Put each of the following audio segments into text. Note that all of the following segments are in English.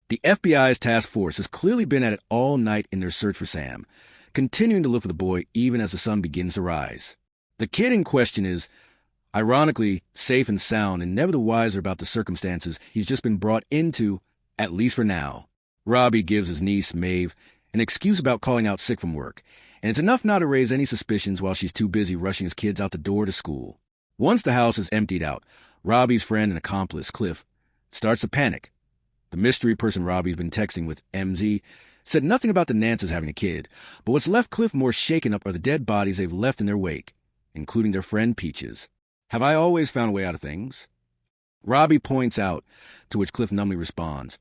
The FBI's task force has clearly been at it all night in their search for Sam, continuing to look for the boy even as the sun begins to rise. The kid in question is, ironically, safe and sound and never the wiser about the circumstances he's just been brought into, at least for now. Robbie gives his niece, Maeve, an excuse about calling out sick from work, and it's enough not to raise any suspicions while she's too busy rushing his kids out the door to school. Once the house is emptied out, Robbie's friend and accomplice, Cliff, starts to panic. The mystery person Robbie's been texting with, MZ, said nothing about the Nances having a kid, but what's left Cliff more shaken up are the dead bodies they've left in their wake, including their friend Peaches. Have I always found a way out of things? Robbie points out, to which Cliff numbly responds,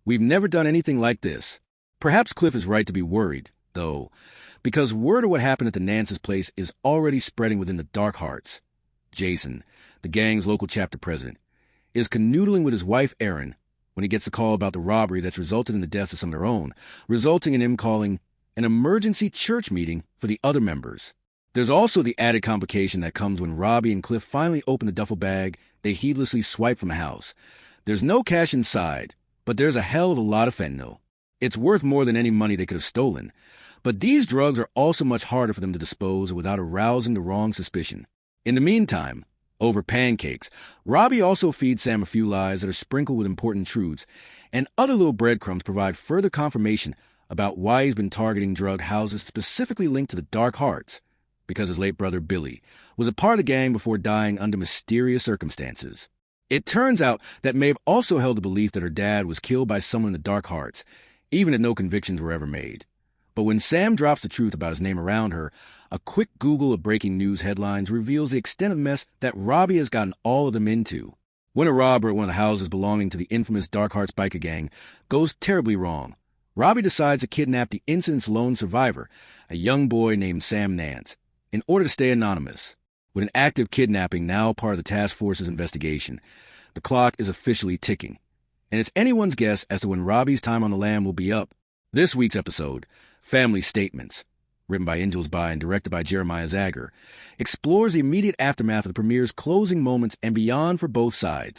We've never done anything like this. Perhaps Cliff is right to be worried, though, because word of what happened at the Nance's place is already spreading within the Dark Hearts. Jason, the gang's local chapter president, is canoodling with his wife Erin when he gets a call about the robbery that's resulted in the deaths of some of their own, resulting in him calling an emergency church meeting for the other members. There's also the added complication that comes when Robbie and Cliff finally open the duffel bag they heedlessly swipe from a house. There's no cash inside, but there's a hell of a lot of fentanyl. It's worth more than any money they could have stolen. But these drugs are also much harder for them to dispose of without arousing the wrong suspicion. In the meantime, over pancakes, Robbie also feeds Sam a few lies that are sprinkled with important truths, and other little breadcrumbs provide further confirmation about why he's been targeting drug houses specifically linked to the Dark Hearts, because his late brother Billy was a part of the gang before dying under mysterious circumstances. It turns out that Maeve also held the belief that her dad was killed by someone in the Dark Hearts, even if no convictions were ever made. But when Sam drops the truth about his name around her, a quick Google of breaking news headlines reveals the extent of mess that Robbie has gotten all of them into. When a robber at one of the houses belonging to the infamous Dark Hearts biker gang goes terribly wrong, Robbie decides to kidnap the incident's lone survivor, a young boy named Sam Nance, in order to stay anonymous. With an active kidnapping now part of the task force's investigation, the clock is officially ticking, and it's anyone's guess as to when Robbie's time on the lam will be up. This week's episode, Family Statements, written by Angels By and directed by Jeremiah Zager, explores the immediate aftermath of the premiere's closing moments and beyond for both sides.